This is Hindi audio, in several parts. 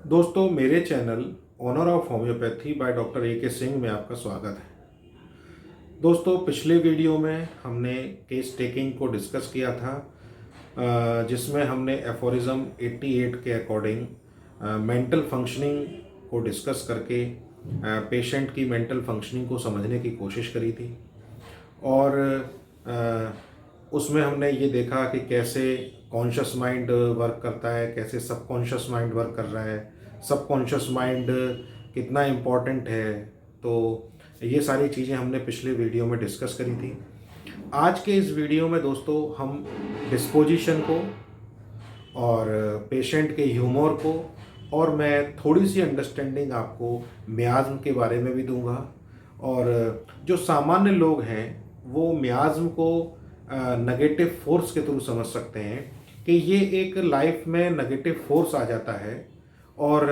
दोस्तों, मेरे channel honour of homeopathy by doctor A K Singh में आपका स्वागत है। दोस्तों, पिछले वीडियो में हमने केस टेकिंग को डिस्कस किया था, जिसमें हमने एफोरिज्म 88 के अकॉर्डिंग मेंटल फंक्शनिंग को डिस्कस करके पेशेंट की मेंटल फंक्शनिंग को समझने की कोशिश करी थी। और उसमें हमने ये देखा कि कैसे कॉन्शियस माइंड वर्क करता है, कैसे सबकॉन्शियस माइंड वर्क कर रहा है, सबकॉन्शियस माइंड कितना इम्पोर्टेंट है। तो ये सारी चीज़ें हमने पिछले वीडियो में डिस्कस करी थी। आज के इस वीडियो में दोस्तों हम डिस्पोजिशन को और पेशेंट के ह्यूमर को, और मैं थोड़ी सी अंडरस्टैंडिंग आपको मियाज़्म के बारे में भी दूंगा। और जो सामान्य लोग हैं वो मियाज़्म को नेगेटिव फोर्स के थ्रू समझ सकते हैं कि ये एक लाइफ में नेगेटिव फोर्स आ जाता है, और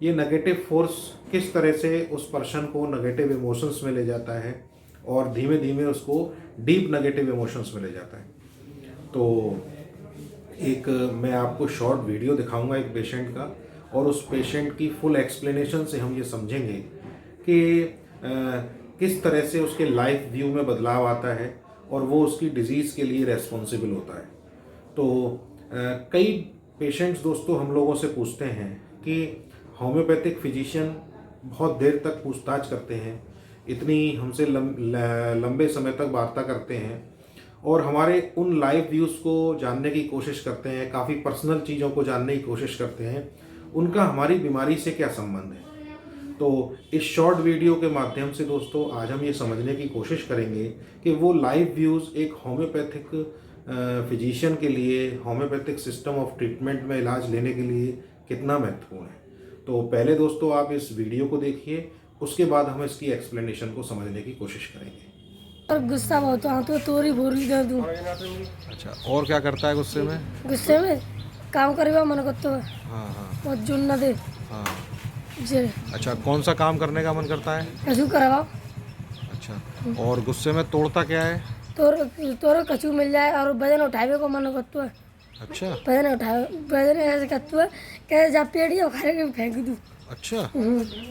ये नेगेटिव फोर्स किस तरह से उस पर्सन को नेगेटिव इमोशंस में ले जाता है और धीमे धीमे उसको डीप नेगेटिव इमोशंस में ले जाता है। तो एक मैं आपको शॉर्ट वीडियो दिखाऊंगा एक पेशेंट का, और उस पेशेंट की फुल एक्सप्लेनेशन से हम ये समझेंगे कि किस तरह से उसके लाइफ व्यू में बदलाव आता है और वो उसकी डिजीज़ के लिए रेस्पॉन्सिबल होता है। तो कई पेशेंट्स दोस्तों हम लोगों से पूछते हैं कि होम्योपैथिक फिजिशियन बहुत देर तक पूछताछ करते हैं, इतनी हमसे लंबे समय तक वार्ता करते हैं और हमारे उन लाइफ व्यूज़ को जानने की कोशिश करते हैं, काफ़ी पर्सनल चीज़ों को जानने की कोशिश करते हैं, उनका हमारी बीमारी से क्या संबंध है। तो इस शॉर्ट वीडियो के माध्यम से दोस्तों आज हम ये समझने की कोशिश करेंगे कि वो लाइफ व्यूज़ एक होम्योपैथिक फिजिशियन के लिए, होम्योपैथिक सिस्टम ऑफ ट्रीटमेंट में इलाज लेने के लिए कितना महत्वपूर्ण है। तो पहले दोस्तों आप इस वीडियो को देखिए, उसके बाद हम इसकी एक्सप्लेनेशन को समझने की कोशिश करेंगे। और गुस्सा बहुत आता तो तोरी बोरी दे दूं। अच्छा, और क्या करता है गुस्से में? गुस्से में काम करेगा मन करता है। हाँ हाँ बहुत जुन न दे हाँ। जे अच्छा, कौन सा काम करने का मन करता है? कछु करवा। अच्छा, और गुस्से में तोड़ता क्या है? तोर तोर कछु मिल जाए और वजन उठावे को मन करता है। अच्छा वजन ऐसे करता है कि जा पेड़ी उखाड़ के फेंक दूं। अच्छा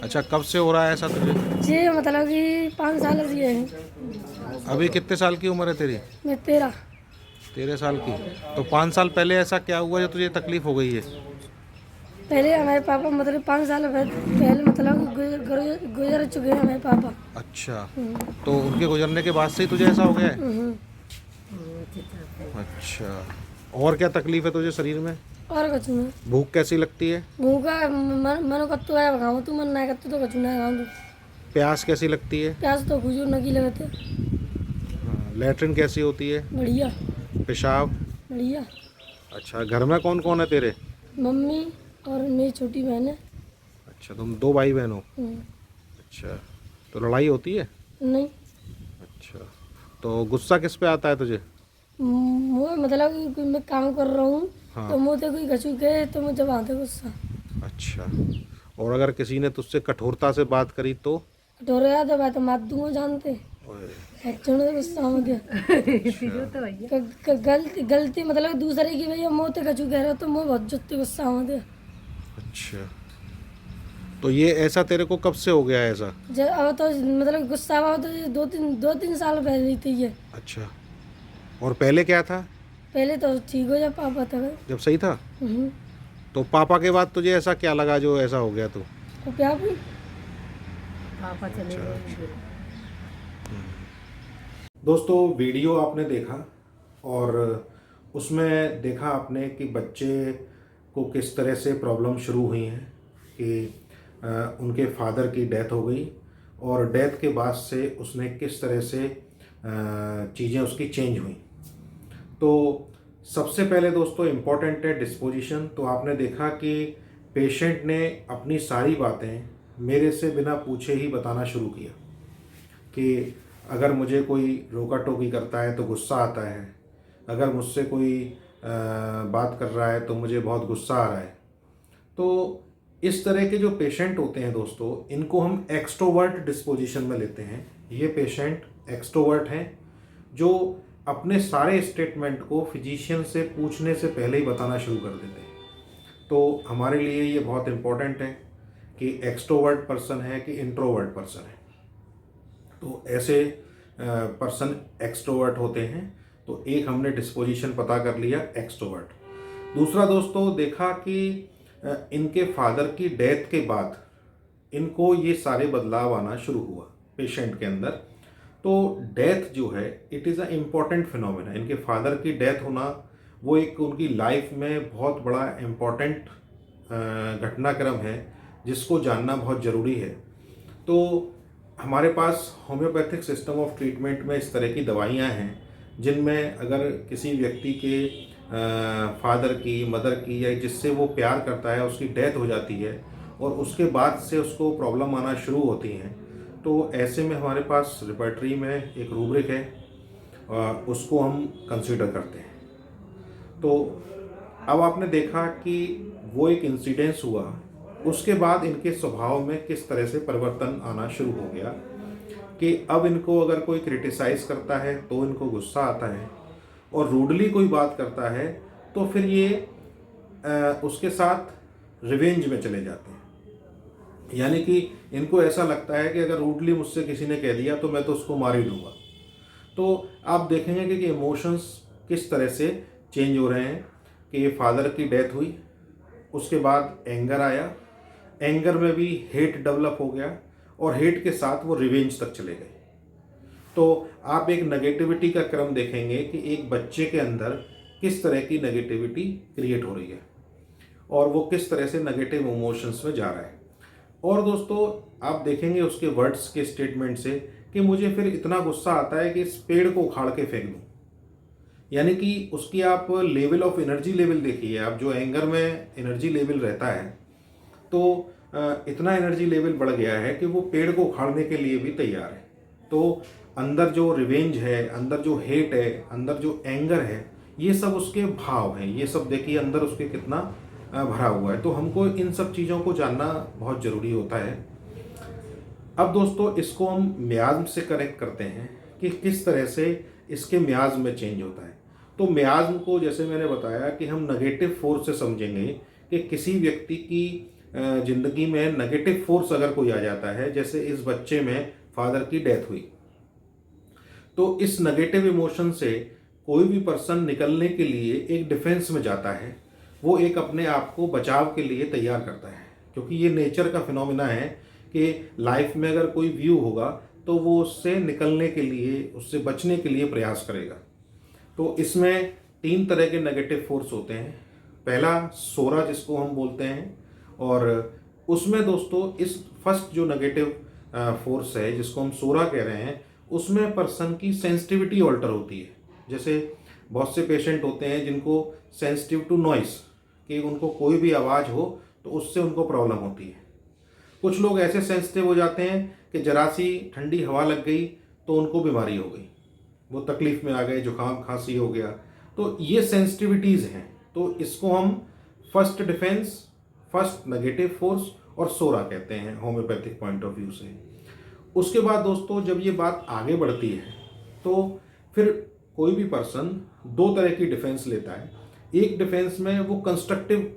अच्छा, कब से हो रहा है ऐसा तुझे? ये मतलब कि 5 साल से है। अभी कितने साल की उम्र है तेरी? मैं 13 13 साल की। तो 5 साल पहले ऐसा क्या हुआ जो तुझे तकलीफ हो गई है? पहले हमारे पापा मतलब 5 साल पहले मतलब गुजर चुके हैं हमारे पापा। अच्छा, तो उनके गुजरने के बाद से ही तुझे ऐसा हो गया है? अच्छा, और क्या तकलीफ है तुझे शरीर में? और कछु नहीं। भूख कैसी लगती है? भूखा मन कत्तो है खाऊं तू मन ना कत्तो तो कछु ना खाऊं तू। प्यास कैसी लगती है? प्याज तो खुजूर नकी लगते। हाँ, लैट्रिन कैसी होती है? बढ़िया पेशाब? बढ़िया। अच्छा, घर में कौन कौन है तेरे? मम्मी और मेरी छोटी बहन है। अच्छा, तुम 2 भाई बहन हो? अच्छा, तो लड़ाई होती है? नहीं। अच्छा, तो गुस्सा किस पे आता है तुझे? वो मतलब कि कोई मैं काम कर रहा हूँ। हाँ। तो मुझे कोई कछु कहे तो मुझे आता गुस्सा। अच्छा, और अगर किसी ने तुझसे कठोरता से बात करी तो? कटोरे याद है तो मार दूंगा जानते। ओए, एक्चुअली गुस्सा हो गया। गलती गलती मतलब दूसरे की भैया मुँह ते कछु कह रहे हो तो मुँह बहुत जुत्ती गुस्सा हो गया। अच्छा, तो ये ऐसा तेरे को कब से हो गया है ऐसा? जब अब तो मतलब गुस्सा हुआ तो ये 2-3 साल पहले थी ये। अच्छा, और पहले क्या था? पहले तो ठीक हो जा पापा तक। जब सही था? तो पापा के बाद तुझे ऐसा क्या लगा जो ऐसा हो गया तो? तो क्या भी पापा चले गए। दोस्तों, वीडियो आपने देखा और उसमें देखा आपने कि बच्चे को किस तरह से प्रॉब्लम शुरू हुई हैं कि उनके फादर की डेथ हो गई, और डेथ के बाद से उसने किस तरह से चीज़ें उसकी चेंज हुई। तो सबसे पहले दोस्तों इम्पॉर्टेंट है डिस्पोजिशन। तो आपने देखा कि पेशेंट ने अपनी सारी बातें मेरे से बिना पूछे ही बताना शुरू किया कि अगर मुझे कोई रोका टोकी करता है तो गुस्सा आता है, अगर मुझसे कोई बात कर रहा है तो मुझे बहुत गुस्सा आ रहा है। तो इस तरह के जो पेशेंट होते हैं दोस्तों, इनको हम एक्सट्रोवर्ट डिस्पोजिशन में लेते हैं। ये पेशेंट एक्सट्रोवर्ट हैं जो अपने सारे स्टेटमेंट को फिजिशियन से पूछने से पहले ही बताना शुरू कर देते हैं। तो हमारे लिए ये बहुत इम्पोर्टेंट है कि एक्सट्रोवर्ट पर्सन है कि इंट्रोवर्ट पर्सन है। तो ऐसे पर्सन एक्सट्रोवर्ट होते हैं। तो एक हमने डिस्पोजिशन पता कर लिया एक्सट्रोवर्ट। दूसरा दोस्तों देखा कि इनके फादर की डेथ के बाद इनको ये सारे बदलाव आना शुरू हुआ पेशेंट के अंदर। तो डेथ जो है it is a important phenomena. इनके फादर की डेथ होना वो एक उनकी लाइफ में बहुत बड़ा इम्पॉर्टेंट घटनाक्रम है जिसको जानना बहुत ज़रूरी है। तो हमारे पास होम्योपैथिक सिस्टम ऑफ ट्रीटमेंट में इस तरह की दवाइयाँ हैं जिनमें अगर किसी व्यक्ति के फादर की, मदर की या जिससे वो प्यार करता है उसकी डेथ हो जाती है और उसके बाद से उसको प्रॉब्लम आना शुरू होती हैं, तो ऐसे में हमारे पास रिपर्टरी में एक रूब्रिक है, उसको हम कंसीडर करते हैं। तो अब आपने देखा कि वो एक इंसिडेंस हुआ, उसके बाद इनके स्वभाव में किस तरह से परिवर्तन आना शुरू हो गया कि अब इनको अगर कोई क्रिटिसाइज़ करता है तो इनको गुस्सा आता है और रूडली कोई बात करता है तो फिर ये उसके साथ रिवेंज में चले जाते हैं। यानी कि इनको ऐसा लगता है कि अगर रूडली मुझसे किसी ने कह दिया तो मैं तो उसको मार ही दूंगा। तो आप देखेंगे कि इमोशंस किस तरह से चेंज हो रहे हैं कि फादर की डेथ हुई, उसके बाद एंगर आया, एंगर में भी हेट डेवलप हो गया और हेट के साथ वो रिवेंज तक चले गए। तो आप एक नेगेटिविटी का क्रम देखेंगे कि एक बच्चे के अंदर किस तरह की नेगेटिविटी क्रिएट हो रही है और वो किस तरह से नेगेटिव इमोशंस में जा रहा है। और दोस्तों आप देखेंगे उसके वर्ड्स के स्टेटमेंट से कि मुझे फिर इतना गुस्सा आता है कि इस पेड़ को उखाड़ के फेंक दूँ। यानी कि उसकी आप लेवल ऑफ एनर्जी लेवल देखिए, आप जो एंगर में एनर्जी लेवल रहता है तो इतना एनर्जी लेवल बढ़ गया है कि वो पेड़ को उखाड़ने के लिए भी तैयार है। तो अंदर जो रिवेंज है, अंदर जो हेट है, अंदर जो एंगर है, ये सब उसके भाव हैं। ये सब देखिए अंदर उसके कितना भरा हुआ है। तो हमको इन सब चीज़ों को जानना बहुत ज़रूरी होता है। अब दोस्तों इसको हम मियाज़ से कनेक्ट करते हैं कि किस तरह से इसके मियाज़ में चेंज होता है। तो मियाज़ को जैसे मैंने बताया कि हम नेगेटिव फोर्स से समझेंगे कि किसी व्यक्ति की ज़िंदगी में नेगेटिव फोर्स अगर कोई आ जाता है, जैसे इस बच्चे में फादर की डेथ हुई, तो इस नेगेटिव इमोशन से कोई भी पर्सन निकलने के लिए एक डिफेंस में जाता है। वो एक अपने आप को बचाव के लिए तैयार करता है, क्योंकि ये नेचर का फिनोमिना है कि लाइफ में अगर कोई व्यू होगा तो वो उससे निकलने के लिए, उससे बचने के लिए प्रयास करेगा। तो इसमें 3 तरह के नेगेटिव फोर्स होते हैं। पहला सोरा जिसको हम बोलते हैं, और उसमें दोस्तों इस फर्स्ट जो नेगेटिव फोर्स है जिसको हम सोरा कह रहे हैं, उसमें पर्सन की सेंसिटिविटी ऑल्टर होती है। जैसे बहुत से पेशेंट होते हैं जिनको सेंसिटिव टू नॉइस, कि उनको कोई भी आवाज़ हो तो उससे उनको प्रॉब्लम होती है। कुछ लोग ऐसे सेंसिटिव हो जाते हैं कि जरा सी ठंडी हवा लग गई तो उनको बीमारी हो गई, वो तकलीफ़ में आ गए, जुकाम खांसी हो गया। तो ये सेंसिटिविटीज़ हैं। तो इसको हम first defence, first negative force और सोरा कहते हैं होम्योपैथिक पॉइंट ऑफ व्यू से। उसके बाद दोस्तों जब ये बात आगे बढ़ती है तो फिर कोई भी पर्सन 2 तरह की डिफेंस लेता है। एक डिफेंस में वो कंस्ट्रक्टिव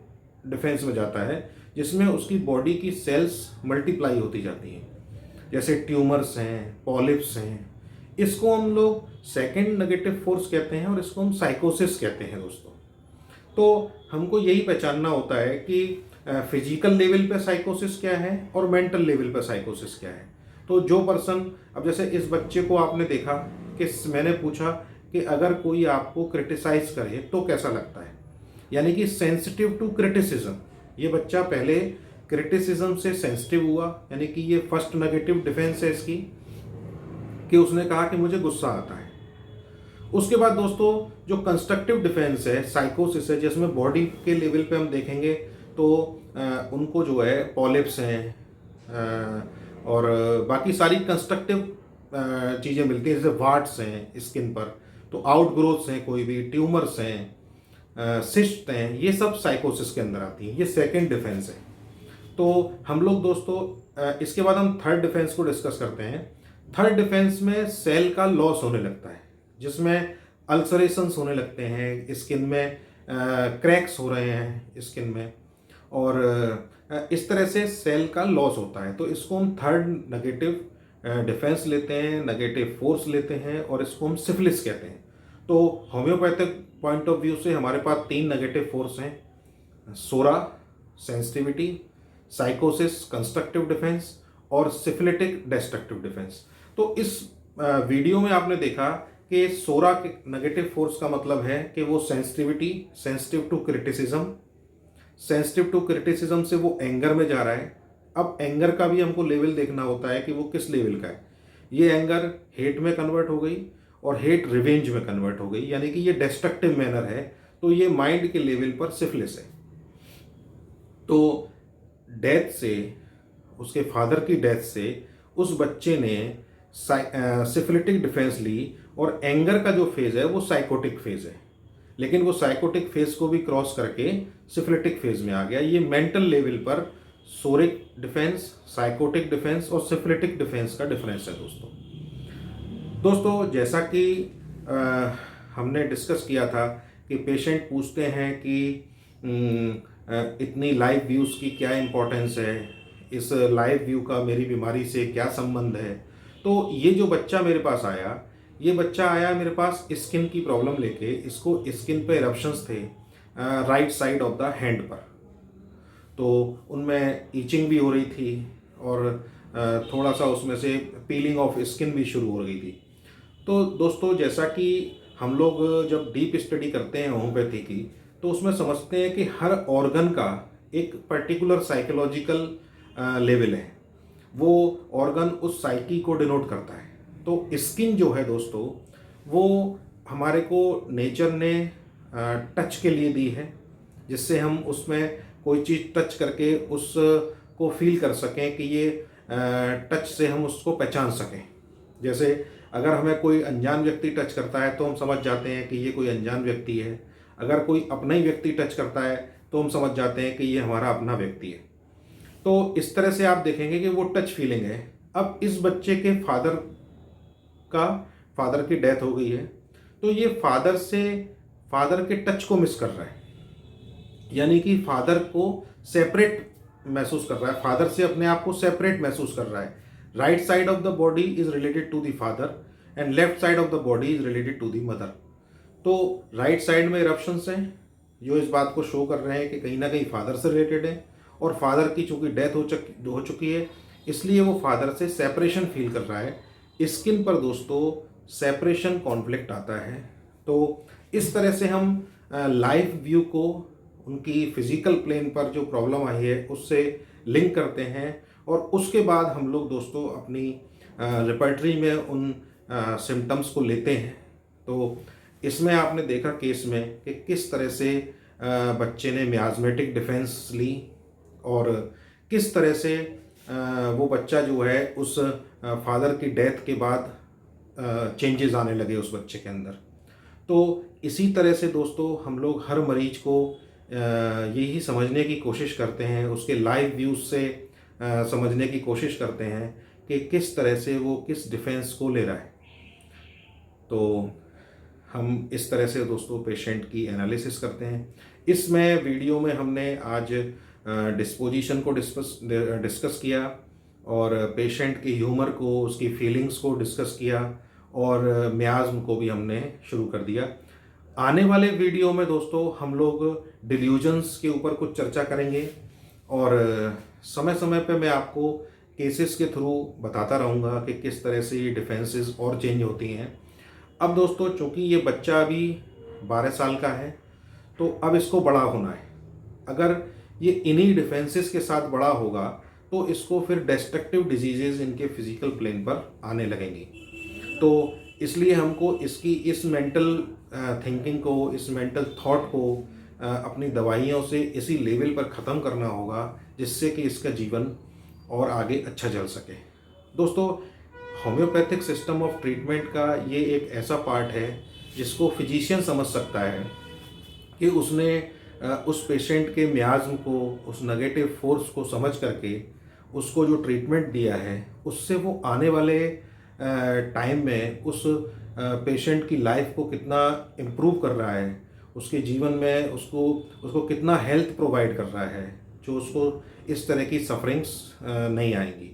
डिफेंस में जाता है जिसमें उसकी बॉडी की सेल्स मल्टीप्लाई होती जाती हैं, जैसे ट्यूमर्स हैं, पॉलिप्स हैं। इसको हम लोग सेकंड नेगेटिव फोर्स कहते हैं और इसको हम साइकोसिस कहते हैं दोस्तों। तो हमको यही पहचानना होता है कि फिजिकल लेवल पे साइकोसिस क्या है और मेंटल लेवल पे साइकोसिस क्या है। तो जो पर्सन, अब जैसे इस बच्चे को आपने देखा कि मैंने पूछा कि अगर कोई आपको क्रिटिसाइज करे तो कैसा लगता है, यानी कि सेंसिटिव टू क्रिटिसिज्म। ये बच्चा पहले क्रिटिसिज्म से सेंसिटिव हुआ, यानी कि ये फर्स्ट नेगेटिव डिफेंस है इसकी, कि उसने कहा कि मुझे गुस्सा आता है। उसके बाद दोस्तों जो कंस्ट्रक्टिव डिफेंस है, साइकोसिस है, जिसमें बॉडी के लेवल पे हम देखेंगे तो उनको जो है पॉलिप्स हैं और बाकी सारी कंस्ट्रक्टिव चीज़ें मिलती हैं, जैसे वार्ट्स हैं स्किन पर, तो आउटग्रोथ्स हैं, कोई भी ट्यूमर्स हैं, सिस्ट हैं, ये सब साइकोसिस के अंदर आती हैं। ये सेकंड डिफेंस है। तो हम लोग दोस्तों इसके बाद हम थर्ड डिफेंस को डिस्कस करते हैं। थर्ड डिफेंस में सेल का लॉस होने लगता है, जिसमें अल्सरेशंस होने लगते हैं, स्किन में क्रैक्स हो रहे हैं स्किन में, और इस तरह से सेल का लॉस होता है। तो इसको हम थर्ड नेगेटिव डिफेंस लेते हैं, नेगेटिव फोर्स लेते हैं और इसको हम सिफिलिस कहते हैं। तो होम्योपैथिक पॉइंट ऑफ व्यू से हमारे पास 3 नेगेटिव फोर्स हैं, सोरा सेंसिटिविटी, साइकोसिस कंस्ट्रक्टिव डिफेंस और सिफिलिटिक डिस्ट्रक्टिव डिफेंस। तो इस वीडियो में आपने देखा कि सोरा के नेगेटिव फोर्स का मतलब है कि वो sensitivity, sensitive to criticism, sensitive to criticism से वो एंगर में जा रहा है। अब एंगर का भी हमको लेवल देखना होता है कि वो किस लेवल का है। ये एंगर हेट में कन्वर्ट हो गई और हेट रिवेंज में कन्वर्ट हो गई, यानी कि ये डिस्ट्रक्टिव मैनर है। तो ये माइंड के लेवल पर सिफिलिस है। तो डेथ से, उसके फादर की डेथ से उस बच्चे ने सिफिलिटिक डिफेंस ली और एंगर का जो फेज है वो साइकोटिक फेज है, लेकिन वो साइकोटिक फेज को भी क्रॉस करके सिफिलिटिक फेज में आ गया। ये मेंटल लेवल पर सोरिक डिफेंस, साइकोटिक डिफेंस और सिफिलिटिक डिफेंस का डिफरेंस है दोस्तों जैसा कि हमने डिस्कस किया था कि पेशेंट पूछते हैं कि इतनी लाइव व्यूज़ की क्या इम्पोर्टेंस है, इस लाइव व्यू का मेरी बीमारी से क्या संबंध है। तो ये जो बच्चा मेरे पास आया, ये बच्चा आया मेरे पास स्किन की प्रॉब्लम लेके। इसको स्किन पे इरप्शंस थे right side of the hand पर, तो उनमें ईचिंग भी हो रही थी और थोड़ा सा उसमें से पीलिंग ऑफ स्किन भी शुरू हो गई थी। तो दोस्तों जैसा कि हम लोग जब डीप स्टडी करते हैं होम्योपैथी की, तो उसमें समझते हैं कि हर ऑर्गन का एक पर्टिकुलर साइकोलॉजिकल लेवल है, वो ऑर्गन उस साइकी को डिनोट करता है। तो स्किन जो है दोस्तों, वो हमारे को नेचर ने टच के लिए दी है, जिससे हम उसमें कोई चीज़ टच करके उसको फील कर सकें कि ये टच से हम उसको पहचान सकें। जैसे अगर हमें कोई अनजान व्यक्ति टच करता है तो हम समझ जाते हैं कि ये कोई अनजान व्यक्ति है। अगर कोई अपना ही व्यक्ति टच करता है तो हम समझ जाते हैं कि ये हमारा अपना व्यक्ति है। तो इस तरह से आप देखेंगे कि वो टच फीलिंग है। अब इस बच्चे के फादर की डेथ हो गई है, तो ये फादर के टच को मिस कर रहा है, यानी कि फादर को सेपरेट महसूस कर रहा है, फादर से अपने आप को सेपरेट महसूस कर रहा है। Right side of the body is related to the father and left side of the body is related to the mother. तो राइट साइड में इरप्शंस हैं जो इस बात को शो कर रहे हैं कि कहीं ना कहीं फादर से रिलेटेड है, और फादर की चूंकि डेथ हो चुकी है, इसलिए वो फादर से सेपरेशन फील कर रहा है। स्किन पर दोस्तों सेपरेशन कॉन्फ्लिक्ट आता है। तो इस तरह से हम लाइव व्यू को उनकी फिजिकल प्लेन पर जो प्रॉब्लम आई है उससे लिंक करते हैं, और उसके बाद हम लोग दोस्तों अपनी रिपर्टरी में उन सिम्टम्स को लेते हैं। तो इसमें आपने देखा केस में कि किस तरह से बच्चे ने मियाज़मेटिक डिफेंस ली और किस तरह से वो बच्चा जो है उस फादर की डेथ के बाद चेंजेस आने लगे उस बच्चे के अंदर। तो इसी तरह से दोस्तों हम लोग हर मरीज को यही समझने की कोशिश करते हैं, उसके लाइव व्यूज़ से समझने की कोशिश करते हैं कि किस तरह से वो किस डिफेंस को ले रहा है। तो हम इस तरह से दोस्तों पेशेंट की एनालिसिस करते हैं। इसमें वीडियो में हमने आज डिस्पोजिशन को डिस्कस किया और पेशेंट के ह्यूमर को, उसकी फीलिंग्स को डिस्कस किया और मियाज़्म को भी हमने शुरू कर दिया। आने वाले वीडियो में दोस्तों हम लोग डिल्यूजन्स के ऊपर कुछ चर्चा करेंगे और समय समय पे मैं आपको केसेस के थ्रू बताता रहूँगा कि किस तरह से ये डिफेंसेस और चेंज होती हैं। अब दोस्तों चूँकि ये बच्चा अभी 12 साल का है, तो अब इसको बड़ा होना है। अगर ये इन्हीं डिफेंसेस के साथ बड़ा होगा तो इसको फिर डिस्ट्रक्टिव डिजीजेज इनके फिजिकल प्लेन पर आने लगेंगी। तो इसलिए हमको इसकी इस मेंटल थिंकिंग को, इस मेंटल थॉट को अपनी दवाइयों से इसी लेवल पर ख़त्म करना होगा, जिससे कि इसका जीवन और आगे अच्छा चल सके। दोस्तों होम्योपैथिक सिस्टम ऑफ ट्रीटमेंट का ये एक ऐसा पार्ट है जिसको फिजिशियन समझ सकता है कि उसने उस पेशेंट के मियाज़्म को, उस नेगेटिव फोर्स को समझ करके उसको जो ट्रीटमेंट दिया है उससे वो आने वाले टाइम में उस पेशेंट की लाइफ को कितना इम्प्रूव कर रहा है, उसके जीवन में उसको कितना हेल्थ प्रोवाइड कर रहा है, जो उसको इस तरह की सफरिंग्स नहीं आएंगी,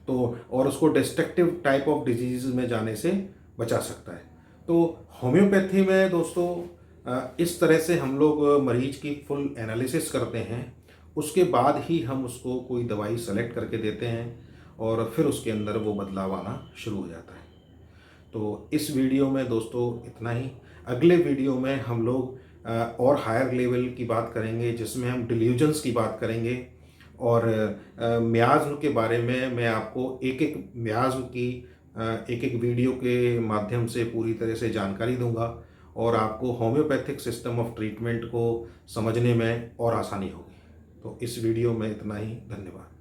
तो और उसको डिस्ट्रक्टिव टाइप ऑफ डिजीज़ में जाने से बचा सकता है। तो होम्योपैथी में दोस्तों इस तरह से हम लोग मरीज की फुल एनालिसिस करते हैं, उसके बाद ही हम उसको कोई दवाई सेलेक्ट करके देते हैं और फिर उसके अंदर वो बदलाव आना शुरू हो जाता है। तो इस वीडियो में दोस्तों इतना ही। अगले वीडियो में हम लोग और हायर लेवल की बात करेंगे, जिसमें हम डिल्यूजन्स की बात करेंगे और मियाज़्म के बारे में मैं आपको एक एक मियाज़्म की एक एक वीडियो के माध्यम से पूरी तरह से जानकारी दूंगा और आपको होम्योपैथिक सिस्टम ऑफ ट्रीटमेंट को समझने में और आसानी होगी। तो इस वीडियो में इतना ही। धन्यवाद।